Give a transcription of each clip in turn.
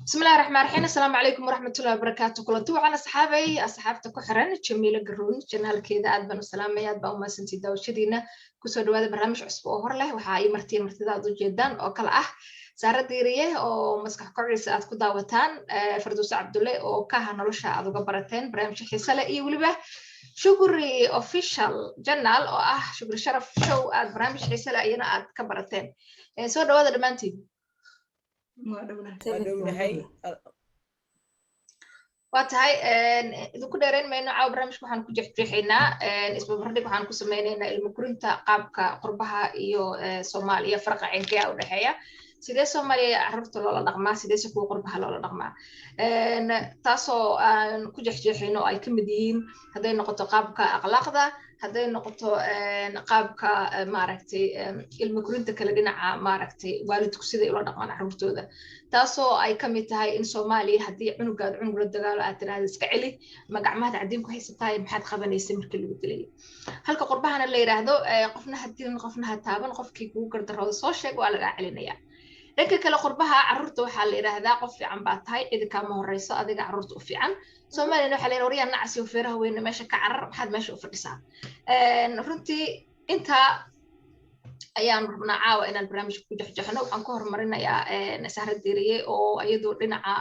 بسم الله الرحمن الرحيم السلام عليكم ورحمة الله وبركاته كلنتو وعنا أصحابتا كحران جميلة قرون جنال كيدا أدبن السلاميات بأوما سنتي داوشدينا كسو دواد برنامج عصب أوهر له وحاي مرتدا دو جدان أو كلا سارة ديريه أو مسكح كوريس أد كو داوتان فردوس عبد الله أو كاها نولشا أدو قبرتين برنامج حيسالة إي ولبه شكري official جنال أو شكري شرف شو أد برنامج حيسالة إينا أد كبرتين سو دواد دمانتي واتهاي idinku dheereen mayno caaw barnaamijka waxaan ku jeexjeexaynaa isbarbardhig waxaan ku sameynaynaa ilmo korinta qaabka qurbaha iyo Soomaaliya farqa cinkaya u dhaxeeya sidee Soomaaliya carruurta loola dhaqmaa sidee kuwa qurbaha loola dhaqmaa taasoo aan ku jeexjeexayno ay ka mid yihiin haday noqoto qaabka akhlaaqda haday noqoto qaabka maaragtay ilmo korinta kala dhinaca maaragtay waalidku sidee ula dhaqmaan carruurtooda taasoo ay ka mid tahay in Soomaaliya hadii cunugaad cunug la dagaalo aad tiraahdo iska celi magacmaad cadin ku haysataay maxaad qabanaysaa markii lagu dilay halka qurbahana la yiraahdo qofna hadii qofna ha taaban qofkii kugu gardaroodo soo sheeg waa laga celinaya dhanka kale qurbaha carruurta waxa la yiraahdaa qof fiican baa tahay cid ka ma horeyso adiga carruurta u fiican Soomaaliya waxa la yiraahdaa wariya nacsi oo feeraha weyn meesha ka carar maxaad meesha u fadhisaa runtii inta ayaan rabnaa caawa inaan barnaamijka ku jeexjeexno waxaan ku horumarinayaa Sahra Diiriye oo iyadoo dhinaca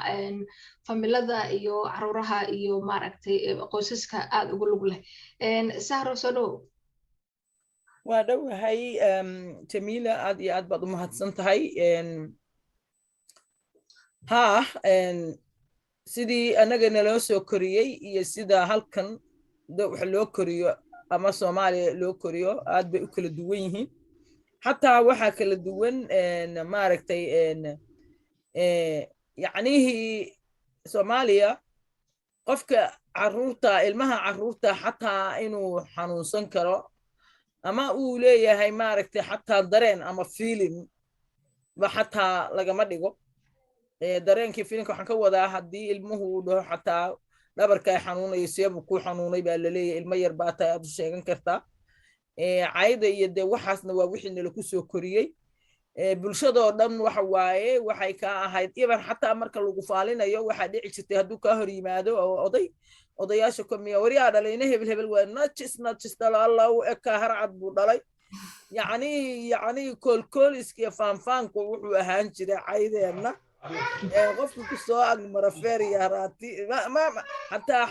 familada iyo carruuraha iyo maaragtay qoysaska aad ugu lug leh Sahra soo dhow waa dhawahay Jamila aad iyo aad baad u mahadsan tahay sidii anaga naloo soo koriyey iyo sida halkan wax loo koriyo ama Soomaaliya loo koriyo aad bay u kala duwan yihiin حتى waxa kala duwan maaragtay yacnihi Soomaaliya qofka carruurta ilmaha carruurta xataa inuu xanuunsan karo ama uu leeyahay maaragtay xataa dareen ama feeling ba xataa lagama dhigo dareenkii feeling waxaan ka wadaa hadii ilmuhu dhaho xataa dhabarka xanuunayo seebu ku xanuunay baa la leeyahay ilmo yar baa tahay aad sheegan kartaa عايدة يدي وحاسنا ووحنا لكوسو كوريي bulshadoo dhan waxa waaye waxay ka ahayd iban xataa marka lagu faalinayo waxa dhici jirtay haduu ka hor yimaado odayaasha kumiya wariya dhalayna hebel waa najis Allah uu eka harcad buu dhalay yani koolkooliska faanfaanku wuxuu ahaan jiray caydeena qofku ku soo ag marafeeriya raati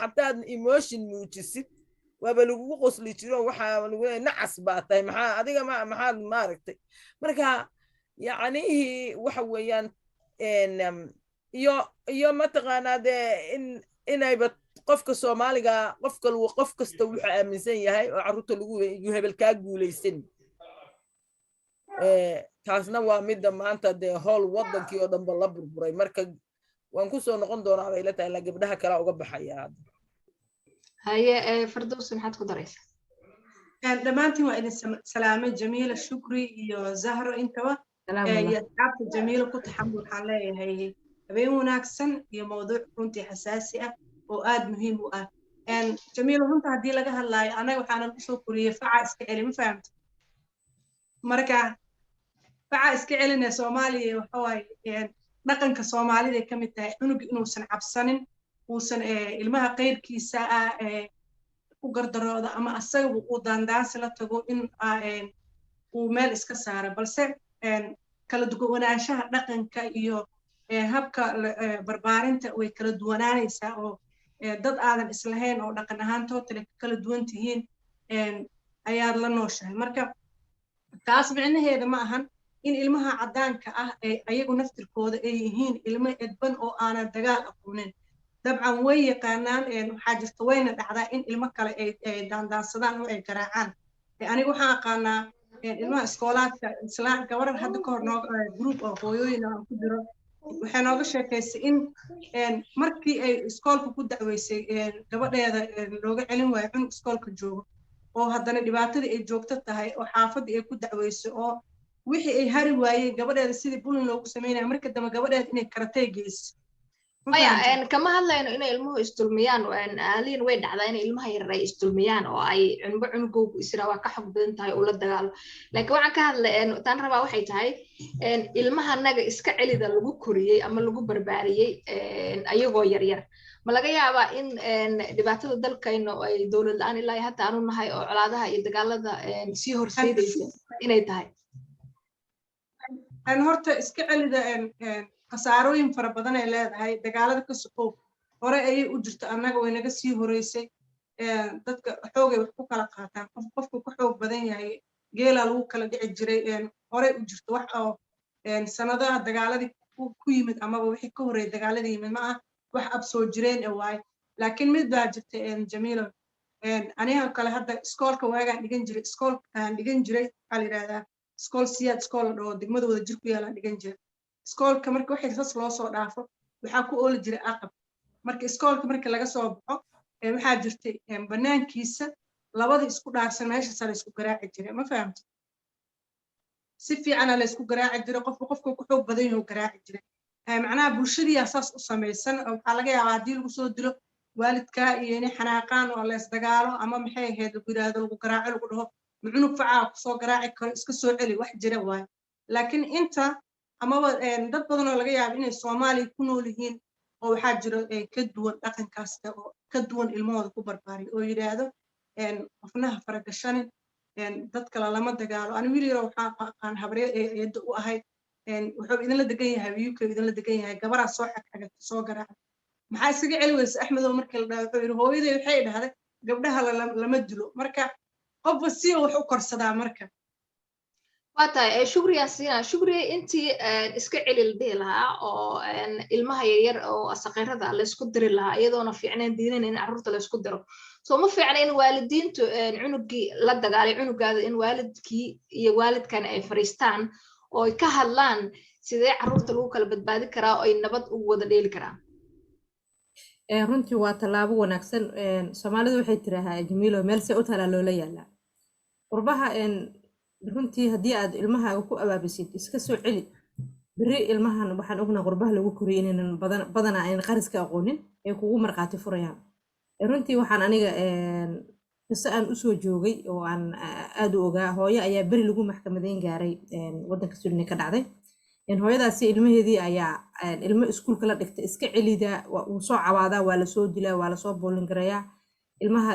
xataa emotion muujisid waba lagu qosli jiro waxa lagu nacas baatay maxaa adiga maxaad maaragtay marka yani waxa weeyaan iyo mataqaanade inay qofka Soomaaliga qof kasta wuxuu aaminsan yahay oo carruurta lagu hebel ka guuleysan taasna waa mid maanta de howl wadankii oo dhanba la burburay marka waan ku soo noqon doonaa ay la tahay la gabdhaha kala uga baxaya هاي فردوس محد قدريس دمانتي وإن سلامة جميلة شكري يا زهرة أنتوا يا تعبت جميلة كنت حمل حالي هي بين مناكسن يا موضوع كنت حساسية وآد مهم وآد جميلة وانت هدي لك هلاي أنا وحنا شكري فع إسكعلي ما فهمت مركا فع إسكعلي إن سومالي وحواي نقن كسومالي ذي كم التاي إنه سن عبسنين وسن ilmaha qeyrkiisa u gardarooda ama asaga uu daandaansi la tago in uu meel iska saaro balse kala duwanaanshaha dhaqanka iyo habka barbaarinta way kala duwanaanaysaa oo dad aadan islahayn oo dhaqan ahaan tootale kala duwan tihiin ayaad la nooshahay marka taas micnaheeda ma ahan in ilmaha cadaanka ah ayagu naftirkooda ay yihiin ilmo edban oo aanan dagaal aqoonin طبعاً ويا قانان حاجة وين دعدا إن المكلا دان صدان وين كراعان يعني وحنا قانا إنه إسكولات إسلام كورن هذا كورنا جروب أو قوينا كبيرة وحنا وش كيس إن مركي إسكول كود دعويس قبل هذا لوجع علم وين إسكول كجوب أو هذا الدبات الجوبة تهاي وحافظ كود دعويس أو وحي هاري واي قبل هذا السيد بقول لو سمينا مركي دم قبل هذا إن كراتيجيس maya kama hadlayno inay ilmuhu isdulmiyaan aliin way dhacdaa inay ilmaha yaryar ay isdulmiyaan oo ay cunugoogu isra waa ka xog badan tahay ula dagaalo laakiin waxaan ka hadlay tan rabaa waxay tahay ilmaha naga iska celida lagu koriyey ama lagu barbaariyey ayagoo yaryar ma laga yaabaa in dhibaatada dalkayna ay dowlad la'aan ilaa hadda aanu nahay oo colaadaha iyo dagaalada sii horseedaysa inay tahay horta iska celida khasaarooyin fara badan ay leedahay dagaalada ka soqow hore ayay u jirto annaga way naga sii horeysay dadka xoogay wax ku kala qaataan qofku ku xoog badan yahay geela lagu kala dhici jiray hore u jirto wax oo sanadaha dagaaladii ku yimid amaba wixii ka horeeyay dagaaladii yimid ma ah wax ab soo jireen waay laakiin mid baa jirta jamiilo aniga kale hadda iskoolka waagaan dhigan jiray iskoolkaan dhigan jiray waxaa la yidhahdaa iskool siyaad iskool oo degmadooda jir ku yaalaan dhigan jiray iskoolka marka waxay sas loo soo dhaafo waxaa ku ooli jiray aqab marka iskoolka marka laga soo baxo waxaa jirtay banaankiisa labada isku dhaarsan meesha sare isku garaaci jiray ma fahamtay si fiicana la isku garaaci jiray qofku ku xoog badan yahay garaaci jiray macnaha bulshadiyaa saas u samaysan waxaa laga yaabaa haddii lagu soo dilo waalidkaa iyo inay xanaaqaan oo la isdagaalo ama maxay ahayd lagu yidhaahdo lagu garaaco lagu dhaho macunug facaa kusoo garaaci karo iska soo celi wax jira waayo laakiin inta amaba dad badan oo laga yaabo inay Soomaaliya ku nool yihiin oo waxaa jiro ka duwan dhaqankaas oo ka duwan ilmahooda ku barbaari oo yiraahdo qofnaha faragashanin dad kale lama dagaalo aan wiil yar waxaan aqaan habree eedo u ahay wuxuu idinla degan yahay UK idinla degan yahay gabaraa soo xagxagta soo garaac maxaa isaga celi weysa Axmed oo markii la dhaho wuxuu yiri hooyaday waxay dhahday gabdhaha lama dilo marka qofba si wax u korsadaa marka waata shukriya siina shukriya intii iska celil dhii lahaa oo ilmaha yaryar oo asaqirada la isku diri lahaa iyadoona fiicneen diinan in carruurta la isku diro soo ma fiicna in waalidiintu cunugii la dagaalay cunugaada in waalidkii iyo waalidkan ay fariistaan oo ay ka hadlaan sidee carruurta lagu kala badbaadi karaa oo ay nabad ugu wada dheeli karaan runtii waa tallaabo wanaagsan Soomaalidu waxay tiraahaa jamiilo meel si u tala loola yaala qurbaha runtii haddii aad ilmahaaga ku abaabisid iska soo celi beri ilmahan waxaan ognaa qurbaha lagu koriyay inaan badanaa aan qariska aqoonin ay kugu marqaati furayaan runtii waxaan aniga qiso aan u soo joogay oo aan aad u ogaa hooyo ayaa beri lagu maxkamadeyn gaaray waddanka Suudaan ka dhacday hooyadaasi ilmaheedii ayaa ilmo iskuulka la dhigtay iska celida uu soo cawaadaa waa la soo dilaa waa la soo boolin garayaa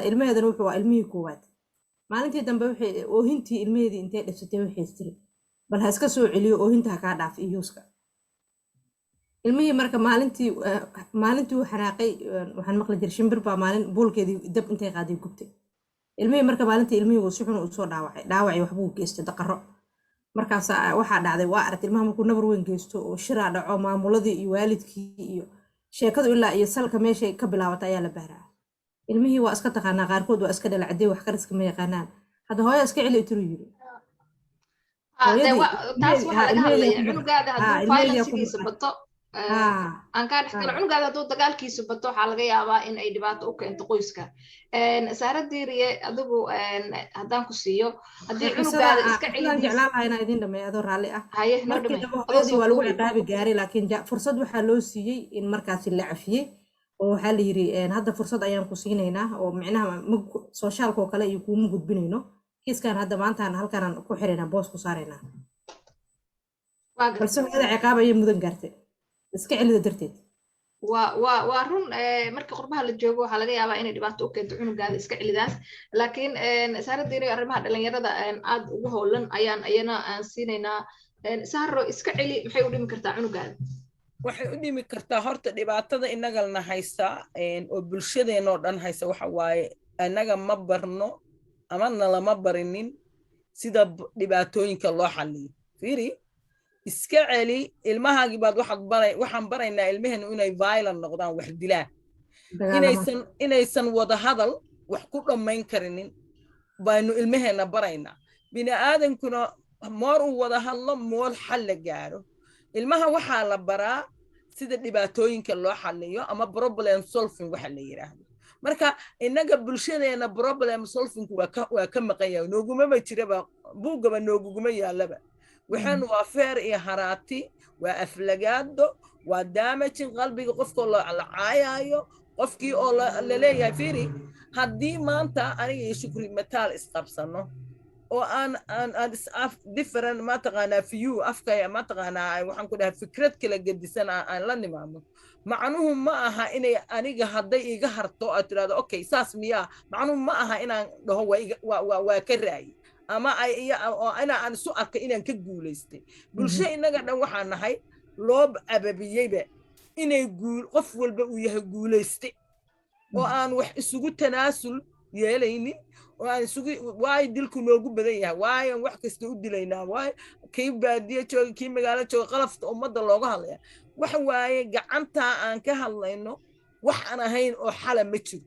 ilmaheedana wuxuu waa ilmihii koowaad maalintii dambe waxay oohintii ilmaheedii intay dhifsatay waxay tiri bal ha iska soo celiyo oohinta ha kaa dhaaf iyuuska ilmihii marka maalintii uu xanaaqay waxaan maqli jiray shimbir baa maalin boolkeedii dab intay qaaday gubtay ilmihii marka maalintii ilmihii uu si xun u soo dhaawacay waxbuu geystay daqaro markaas waxaa dhacday waa aragtay ilmaha markuu nabar weyn geysto oo shiraa dhaco maamuladii iyo waalidkii iyo sheekadu ilaa iyo salka meeshay ka bilaabatay ayaa la baaraa ilmihii waa iska taqaanaa qaarkood waa iska dhalacday wax qariska ma yaqaanaan hadda hooyo iska celi intuu yiri taas waxaa laga hadlaya cunugaada hadduu violence-giisa bato aan kaa dhexgalo cunugaada hadduu dagaalkiisa bato waxaa laga yaabaa in ay dhibaato u keento qoyska saara diiriye adigu haddaan ku siiyo haddii cunugaada iska celidiisa jeclaan lahaa inaan idin dhameeyo adoo raalli ah markii dambe hooyadii waa lagu ciqaabi gaaray laakiin fursad waxaa loo siiyey in markaasi la cafiyey oo waxaa la yiri hadda fursad ayaan ku siinaynaa oo micnaha socialka oo kale iyo kuuma gudbinayno kiiskan hadda maantaan halkaan ku xiraynaa boos ku saaraynaa balse hooyada ciqaab ayay mudan gaartay iska celida darteed waa run marka qurbaha la joogo waxaa laga yaabaa inay dhibaato u keento cunugaada iska celidaas laakiin saaradiina arrimaha dhalinyarada aad ugu howlan ayana aan siinaynaa saaro iska celi maxay u dhimi kartaa cunugaada waxay u dhimi kartaa horta dhibaatada inagalna haysta oo bulshadeenoo dhan haysta waxa waaye inaga ma barno ama nalama barinin sida dhibaatooyinka loo xalliyo fiiri iska celi ilmahaagii baad waxaan baraynaa ilmaheenu inay violent noqdaan wax dilaan inaysan wada hadal wax ku dhammayn karinin baynu ilmaheena baraynaa bini aadankuna moor uu wada hadlo mool xal la gaaro ilmaha waxaa la baraa sida dhibaatooyinka loo xalliyo ama problem solving waxa la yiraahdo marka inaga bulshadeena problem solving waa ka maqan yahay nooguma jiraba buugaba nooguma yaalaba waxaan waa feer iyo haraati waa aflagaado waa damaging qalbiga qofkoo la caayayo qofkii oo la leeyahay fiiri haddii maanta aniga iyo Shukri mataal isqabsano oo aan different ma taqaanaa view afkaya ma taqaanaa waxaan ku dhahay fikrad kala gedisan aan la nimaamo macnuhu ma aha inay aniga hadday iga harto aad tiraahdo okay saas miyaa macnuhu ma aha inaan dhaho waa ka raayi ama aan isu arkay inaan ka guulaystay bulsho inaga dhan waxaan nahay loo ababiyeyba inay qof walba uu yahay guulaystay oo aan wax isugu tanaasul yeelaynin oo aan isugu waay dilku noogu badan yahay waay aan wax kasta u dilaynaa waay kii baadiye jooga kii magaalo jooga qalafta ummadda looga hadlaya waxa waaye gacanta aan ka hadlayno wax aan ahayn oo xal ma jiro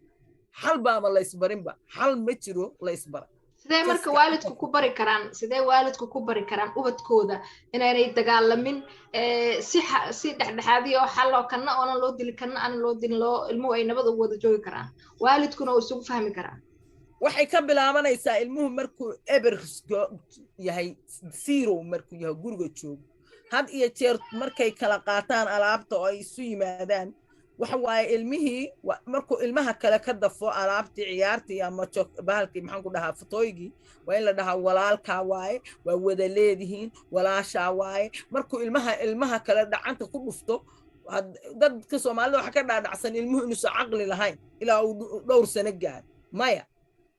xal baaba la isbarinba xal ma jiro la isbar sidee marka waalidku ku bari karaan ubadkooda inaanay dagaalamin si dhexdhexaadiyo xal oo kana oo loo dili kana aan loo dilin loo ilmuhu ay nabad ugu wada joogi karaan waalidkuna uu isugu fahmi karaan waxay ka bilaabanaysaa ilmuhu markuu eber yahay zero markuu yahay guriga joogo had iyo jeer markay kala qaataan alaabta oo ay isu yimaadaan waxa waaye ilmihii markuu ilmaha kale ka dafo alaabtii ciyaartii ama bahalkii maxaan ku dhahaa fatooygii waa in la dhahaa walaalkaa waaye waa wada leedihiin walaashaa waaye markuu ilmaha kale dhacanta ku dhufto dadka Soomaalida waxa ka dhaadhacsan ilmuhu inuusan caqli lahayn ilaa uu dhowr sano gaar maya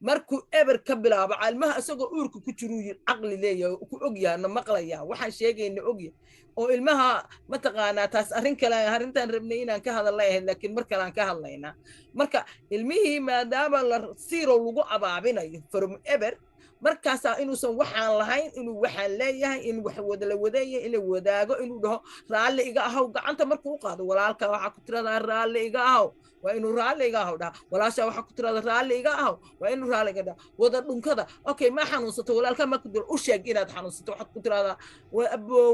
markuu eber ka bilaabo ilmaha isagoo uurka ku jiro caqli leeyahay ku ogyahay na maqlaya waxaan sheegayna ogyahay oo ilmaha ma taqaanaa taas arrin kale arrintan rabnay inaan ka hadalnay laakiin mar kale aan ka hadlaynaa marka ilmihii maadaama la zero lagu abaabinayo from eber markaas inuusan waxaan lahayn inuu waxaan leeyahay in wax wada la wadaayay in la wadaago inuu dhaho raalli iga ahaw gacanta markuu qaado walaalka waxa ku tiradaa raalli iga ahaw waa inuu raalli iga ahaw dhaha walaasha waxa ku tiradaa raalli iga ahaw waa inuu raalli iga dhaha wada dhunkada okay ma xanuunsato walaalka ma ku dil u sheeg inaad xanuunsato waxa ku tiradaa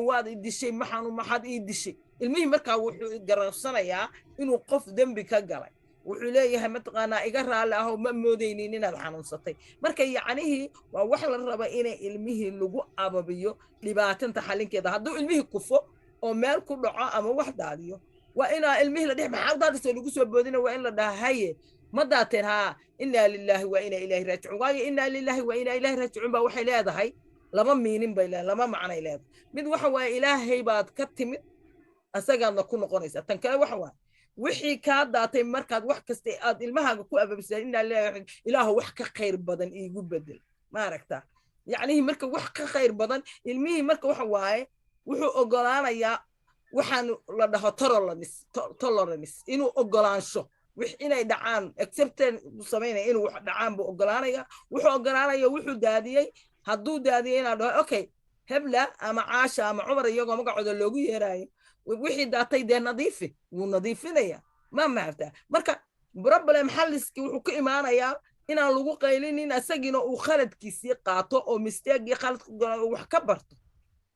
waad idishay ma xanuun maxaad ii dishay ilmihii markaa wuxuu garabsanayaa inuu qof dambi ka galay wuxuu leeyahay ma taqaanaa iga raalli ahaw ma moodaynin inaad xanuunsatay marka yacnihii waa wax la raba inay ilmihii lagu ababiyo dhibaatanta xalinkeeda hadduu ilmihii kufo oo meel ku dhaco ama wax daadiyo waa inaa ilmihii la dhex maxaa daadisoo lagu soo boodina waa in la dhaha haye ma daateen haa innaa lilaahi wa inaa ilaahi raajicuun waayo innaa lilaahi wa inaa ilaahi raajicuun baa waxay leedahay laba miinin bay leedahay laba macnay leedahay mid waxa waaye ilaahay baad ka timid asagaadna ku noqonaysaa tan kale waxa waaye wixii kaa daatay markaad wax kasta aad ilmahaaga ku ababisay inaa ilaahu wax ka khayr badan iigu bedel ma aragtaa yacnihii marka wax ka khayr badan ilmihii marka waxa waaye wuxuu ogolaanayaa waxaan la dhaho tolerance inuu ogolaansho wix inay dhacaan acceptance samaynaya inuu wax dhacaan buu ogolaanaya wuxuu ogolaanaya wuxuu daadiyey hadduu daadiyey inaa dhaho okay hebla ama caasha ama cumar iyagoo magacooda loogu yeeraayo wixii daatay dee nadiifi wuu nadiifinaya ma maartaa marka problem xalliski wuxuu ka imaanayaa inaan lagu qaylinin asagina uu khaladkiisii qaato oo mistake khaladku wax ka barto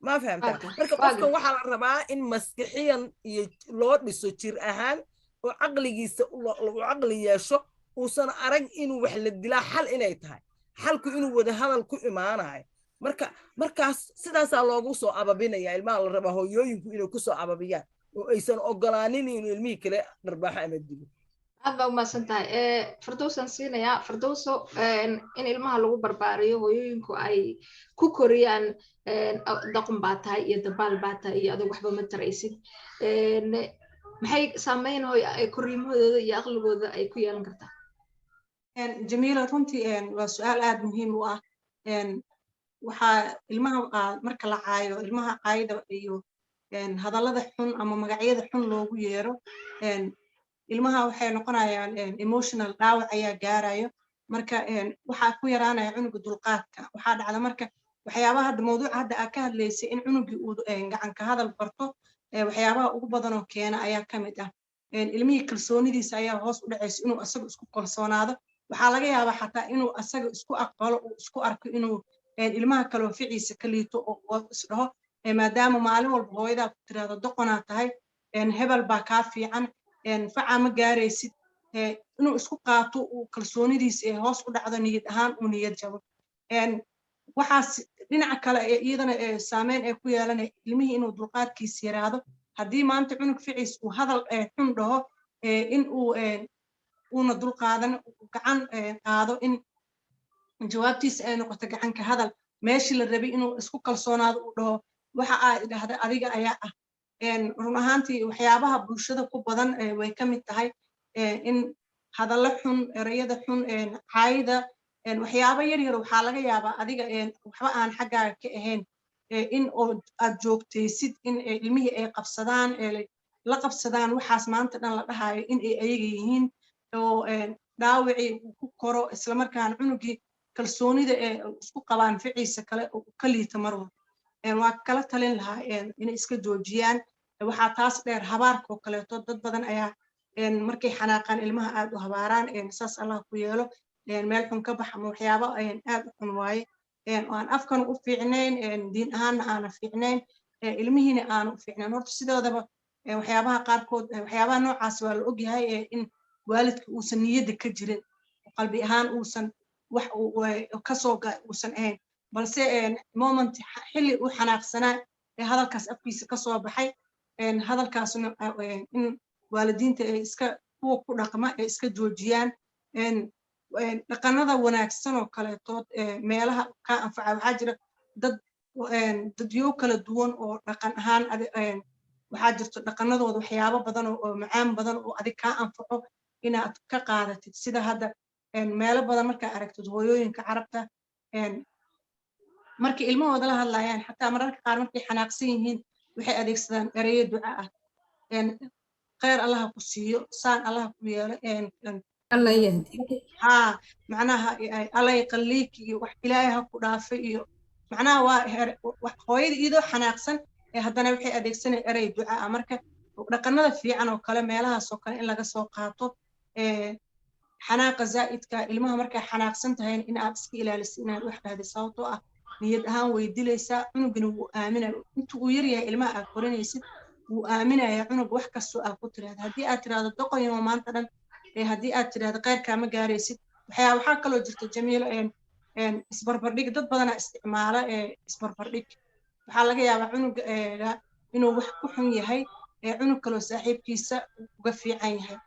ma fahamtaa marka qofka waxaa la rabaa in maskixiyan iyo loo dhiso jir ahaan oo caqligiisa uu caqli yeesho uusan arag inuu wax la dilaa xal inay tahay xalku inuu wada hadal ku imaanayo markaas sidaasaa loogu soo ababinaya ilmaha la rabaa hooyooyinku inay ku soo ababiyaan oo aysan ogolaanin inuu ilmihii kale dharbaaxo ama dilo aad baa umahadsan tahay firdowsan siinayaa firdowso in ilmaha lagu barbaariyo hooyooyinku ay ku koriyaan dhaqan baa tahay iyo dabaal baa tahay iyo adag waxba ma taraysid maxay saameyn korriimahooda iyo aqligooda ay ku yeelan kartaa jamiila runtii waa su-aal aad muhiim u ah waxaa ilmaha marka la caayo ilmaha caayda iyo hadallada xun ama magacyada xun loogu yeero ilmaha waxay noqonayaan emotional dhaawac ayaa gaarayo marka waxaa ku yaraanaya cunuga dulqaadka waxaa dhacda marka waxyaabaha hadda mawduuca hadda aad ka hadlaysay in cunugii uu gacan ka hadal barto waxyaabaha ugu badan oo keena ayaa ka mid ah ilmihii kalsoonidiisa ayaa hoos u dhacaysa inuu asaga isku kalsoonaado waxaa laga yaabaa xataa inuu asaga isku aqbalo uu isku arko inuu ilmaha kaloo ficiisa ka liito oo isdhaho maadaama maalin walba hooyadaa ku tiraahdo doqonaa tahay hebel baa kaa fiican facaa ma gaaraysid inuu isku qaato uu kalsoonidiisa hoos u dhacdo niyad ahaan uu niyad jabo waxaas dhinaca kale iyadana saameyn ay ku yeelanaya ilmihii inuu dulqaadkiisa yaraado haddii maanta cunug ficiis uu hadal xun dhaho in uu una dul qaadan gacan qaado in jawaabtiisa ay noqoto gacan ka hadal meeshii la rabay inuu isku kalsoonaado uu dhaho waxa aad idhaahda adiga ayaa ah run ahaantii waxyaabaha bulshada ku badan way ka mid tahay in hadallo xun erayada xun caayida waxyaabo yar yar waxaa laga yaabaa adiga waxba aan xaggaaga ka ahayn in aad joogtaysid in ilmihii ay qabsadaan la qabsadaan waxaas maanta dhan la dhahayo in ay ayaga yihiin oo dhaawicii uu ku koro islamarkaana cunugii kalsoonida isku qabaan ficiisa kale ka liita marwa waa kala talin lahaa inay iska joojiyaan waxaa taas dheer habaarka oo kaleeto dad badan ayaa markay xanaaqaan ilmaha aad u habaaraan saas allah ku yeelo meel xun ka bax ama waxyaabo aad u xun waaye aan afkan u fiicnayn diin ahaanna aana fiicnayn ilmihiina aana u fiicnayn horta sidoodaba waxyaabaha qaarkood waxyaabaha noocaas waa la ogyahay in waalidka uusan niyadda ka jirin qalbi ahaan uusan wax kasoo uusan ahayn balse moment xilli uu xanaaqsanaa hadalkaas afkiisa kasoo baxay hadalkaasna in waalidiinta ay iska kuwa ku dhaqma ay iska joojiyaan dhaqanada wanaagsan oo kaleetood meelaha ka anfaca waxaa jira dadyo kala duwan oo dhaqan ahaan waxaa jirto dhaqanadooda waxyaabo badan oo macaan badan oo adig kaa anfaco inaad ka qaadatid sida hadda meelo badan markaa aragtid hooyooyinka carabta markay ilmahooda la hadlayaan xataa mararka qaar markay xanaaqsan yihiin waxay adeegsadaan erayo duca ah khayr allaha ku siiyo saan allaha ku yeelo الله يهديك ها معناها الله يقليك وإلهي هكو دافع iyo macnaha waa hooyada iyadoo xanaaqsan haddana waxay adeegsanay eray ducaa marka dhaqanada fiican oo kale meelahaas oo kale in laga soo qaato xanaaqa zaa'idka ilmaha markay xanaaqsan tahay in aad iska ilaaliso inaad wax dhahdo sababtoo ah niyad ahaan way dilaysaa cunugna wuu aaminayo inta uu yar yahay ilmaha aad korinaysid wuu aaminayaa cunug wax kastoo aad ku tiraahdo haddii aad tiraahdo doqoyo maanta dhan haddii aad tiraahdo qayrkaa ma gaaraysid waxaa kaloo jirta jamiilo isbarbardhig dad badanaa isticmaala isbarbardhig waxaa laga yaabaa cunuga inuu wax ku xun yahay cunug kaloo saaxiibkiisa uga fiican yahay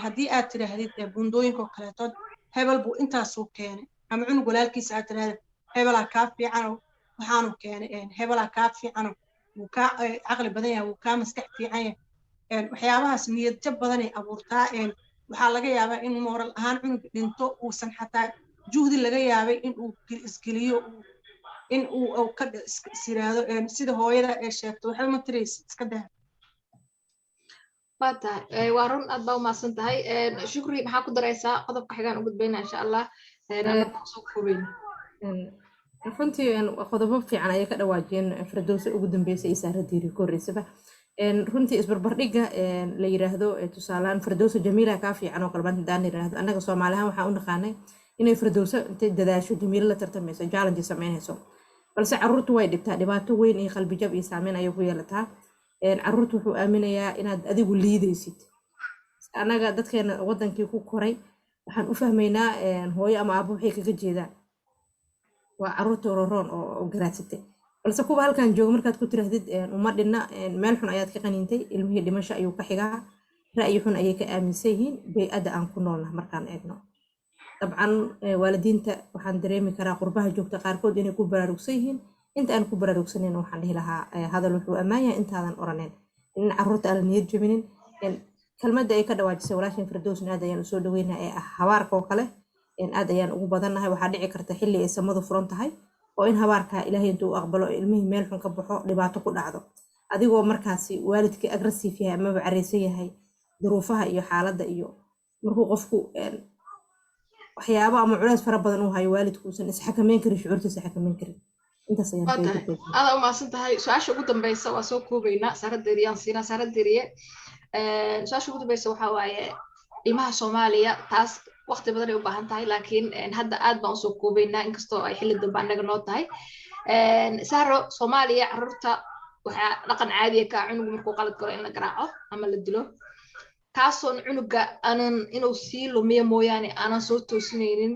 haddii aad tidhaahdid bundooyinkoo kaleetood hebel buu intaasuu keenay ama cunug walaalkiisa aad tidhahdid hebelaa kaa fiicano waxaanu keenay hebelaa kaa fiicano wuu kaa caqli badan yahay wuu kaa maskax fiican yahay waxyaabahaas niyad jab badanay abuurtaa waxaa laga yaabaa in moral ahaan cunug dhinto uusan xataa juhdi laga yaabay in uu isgeliyo in uu ka isiraado sida hooyada ee sheegto waxba ma tiraysid iska daa waa run aad baa umahadsan tahay shukri maxaa ku daraysaa qodobka xigaan u gudbayna insha allah soo koobayn runtii qodobo fiican ayay ka dhawaajiyeen firdowsa ugu dambeysay iyo saara diiri ka horreysaba runtii isbarbardhigga la yiraahdo tusaalaan firdowsa jamiila kaa fiican oo kalban hadaan yiraahdo annaga Soomaalihan waxaan u naqaanay inay firdowsa intay dadaasho jamiila la tartamayso challenge sameynayso balse carruurtu way dhibtaa dhibaato weyn iyo qalbi jab iyo saameyn ayay ku yeelataa carruurtu wuxuu aaminayaa inaad adigu liidaysid annaga dadkeena wadankii ku koray waxaan u fahmaynaa hooyo ama aabbo waxay kaga jeedaan waa carruurta roroon oo garaadsatay balse kuwa halkan jooga markaad ku tiraahdid uma dhinna meel xun ayaad ka qaniintay ilmihii dhimasho ayuu ka xigaa ra'yi xun ayay ka aaminsan yihiin bay'adda aan ku noolnahay markaan eegno dabcan waalidiinta waxaan dareemi karaa qurbaha joogta qaarkood inay ku baraarugsan yihiin inta aan ku baraarugsanayn waxaan dhihi lahaa hadal wuxuu ammaan yahay intaadan oraneyn in carruurta aan la niyad jabinin kelmadda ay ka dhawaajisay walaashin firdowsna aad ayaan usoo dhaweynaa ee ah habaarka oo kale aad ayaan ugu badannahay waxaa dhici karta xilli ay samadu furan tahay oo in habaarka ilaahay intuu aqbalo ilmihii meel xun ka baxo dhibaato ku dhacdo adigoo markaasi waalidkii aggressive yahay amaba careysan yahay duruufaha iyo xaaladda iyo markuu qofku waxyaabo ama culays fara badan uu hayo waalidkuusan isxakameyn karin shucuurtiisa xakameyn karin intaas ayaan aada umahadsan tahay su-aasha ugu dambeysa waa soo koobaynaa saaradeeriyaan siinaa saaradeeriye su-aasha ugu dambeysa waxaa waaye ilmaha Soomaaliya taas waqti badan ay u baahan tahay laakiin hadda aad baan usoo koobaynaa inkastoo ay xilli dambe annaga noo tahay saaro Soomaaliya carruurta waxaa dhaqan caadi ah ka cunug markuu qalad galo in la garaaco ama la dilo taasoon cunuga aanan inuu sii lumiyo mooyaane aanan soo toosinaynin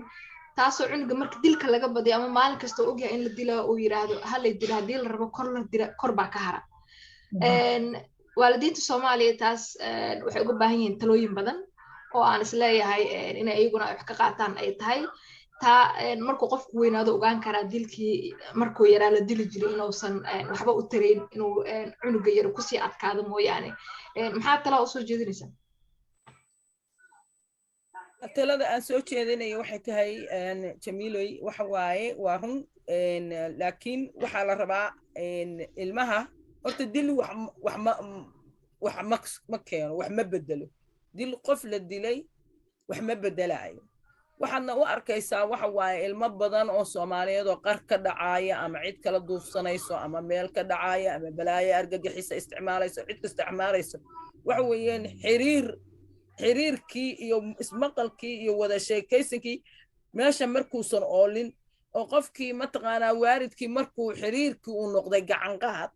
taasoo cunuga marka dilka laga badiyo ama maalin kasta ogyahay in la dilo uu yiraahdo ha la dilo haddii la rabo kor baa ka hara waalidiinta Soomaaliya taas waxay uga baahan yihiin talooyin badan oo aan isleeyahay inay iyaguna wax ka qaataan ay tahay taa markuu qofku weynaado ogaan karaa dilkii markuu yaraa la dili jiray inuusan waxba u tarayn inuu cunuga yar ku sii adkaado mooyaane maxaa talaa u soo jeedinaysaa talada aan soo jeedinayo waxay tahay Jamiiloy waxa waaye waa run laakiin waxaa la rabaa ilmaha horta dil wax ma keeno wax ma bedelo dil qof la dilay wax ma bedelayo waxaadna u arkaysaa waxa waaye ilmo badan oo Soomaaliyeed oo qar ka dhacaya ama cid kala duufsanayso ama meel ka dhacaya ama balaayo argagixisa isticmaalayso cid ka isticmaalayso waxa weeyaan xiriirkii iyo ismaqalkii iyo wada sheekaysinkii meesha markuusan oolin oo qofkii mataqaanaa waalidkii markuu xiriirkii uu noqday gacan qaad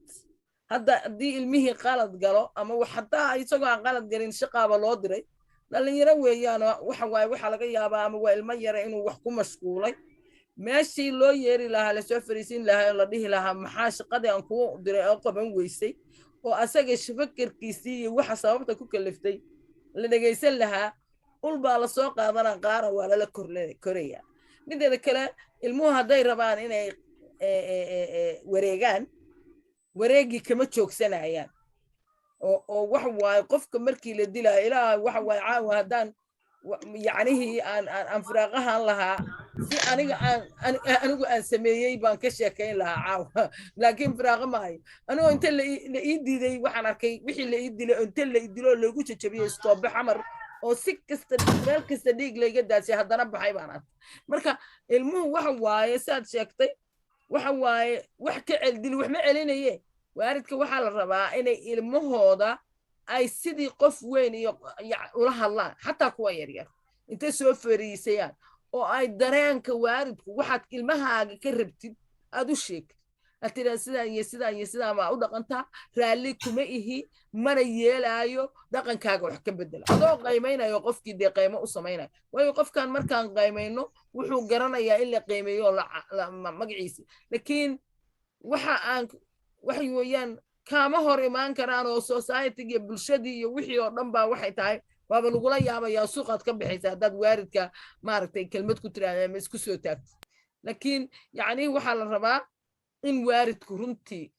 hadda haddii ilmihii qalad galo ama xataa isagoo aan qalad galin shaqaaba loo diray dhalinyaro weeyaan waxa waaye waxaa laga yaabaa ama waa ilmo yara inuu wax ku mashquulay meeshii loo yeeri lahaa lasoo fariisin lahaa oo la dhihi lahaa maxaa shaqadii aan kuu diray oo qaban weysay oo asaga fakarkiisii iyo waxa sababta ku kaliftay la dhageysan lahaa ul baa la soo qaadanaa qaara waa lala koraya mideeda kale ilmuhu hadday rabaan inay wareegaan wareegii kama joogsanayaan oo wax waaye qofka markii la dilaa ilaa waxa waaye caawa haddaan yacnihii aan firaaqahan lahaa si anigu aan sameeyey baan ka sheekayn lahaa caawa laakiin firaaqa maayo anigoo inta la ii diiday waxaan arkay wixii la ii dilay inta la ii dilo lagu jajabiyey stoobe xamar oo si kasta meel kasta dhiig layga daasay haddana baxay baan arkay marka ilmuhu waxa waaye saad sheegtay waxa waaye wax ka celdil wax ma celinaye waalidka waxaa la rabaa inay ilmahooda ay sidii qof weyn iyo ula hadlaan xataa kuwa yaryar intay soo fariisayaan oo ay dareenka waalidku waxaad ilmahaaga ka rabtid aad u sheegtid aad tiraa sidaa iyo sidaa iyo sidaa maa u dhaqantaa raalli kuma ihi mana yeelaayo dhaqankaaga wax ka bedela adoo qaymaynayo qofkii dee qaymo u samaynayo waayo qofkan markaan qaymayno wuxuu garanayaa in la qiimeeyo magaciisa laakiin waxay weeyaan kaama hor imaan karaan oo society iyo bulshadii iyo wixii oo dhan baa waxay tahay waaba lagula yaabayaa suuqaad ka bixaysa haddaad waalidka maaragtay kelmad ku tiraahda ama isku soo taagto laakiin yacni waxaa la rabaa in waalidku runtii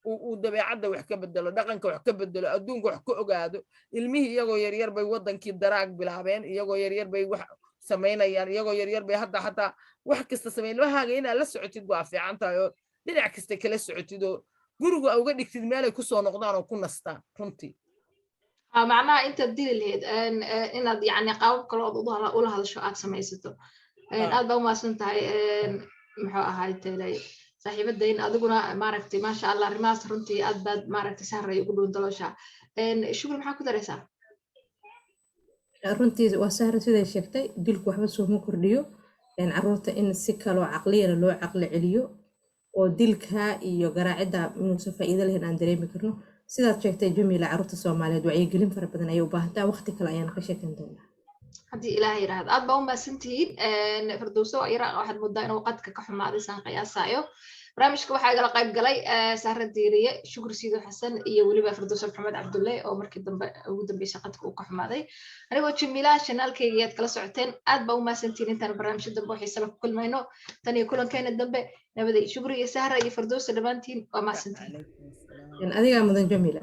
uu dabeecadda wax ka bedelo dhaqanka wax ka bedelo adduunka wax ka ogaado ilmihii iyagoo yaryar bay waddankii daraag bilaabeen iyagoo yaryar bay wax samaynayaan iyagoo yaryar bay hadda xataa wax kasta samayn ilmahaaga inaad la socotid waa fiican tahay oo dhinac kasta kala socotid oo guriga uga dhigtid meelay ku soo noqdaan oo ku nastaan runtii macnaha intaad dili lahayd inaad yani qaabab kale ood ula hadasho aad samaysato aad baa umahadsan tahay muxuu ahaay telay saaxiibadayn adiguna maaragtay maasha allah arrimahaas runtii aad baad maaragtay sahray ugu dhuun daloosha shukri maxaa ku daraysaa runtii waa sahra siday sheegtay dilku waxba sooma kordhiyo carruurta in si kaloo caqliyana loo caqli celiyo oo dilka iyo garaacidda inuusan faa'iido lahayn aan dareemi karno sidaad sheegtay Jamiila carruurta Soomaaliyeed wacyigelin fara badan ayay u baahantaa waqti kale ayaan ka sheekan doonaa haddii ilaahay yiraahdo aad baa u mahadsantihiin Firdawso Iraaq waxaad moodaa inuu qadka ka xumaaday saan qiyaasayo barnaamijka waxaa igala qayb galay Sahra Diiriye Shukri Siido Xasan iyo weliba Firdawso Maxamed Cabdulle oo markii dambe ugu dambeysay qadka uu ka xumaaday anigoo Jamiila channelkayga aad kala socoteen aad baa u mahadsantihiin intaan barnaamijka dambe waxay sala ku kulmayno tan iyo kulankeena dambe nabaday Shukri iyo Sahra iyo Firdawso dhamaantiin waa mahadsantihiin adiga mudan Jamiila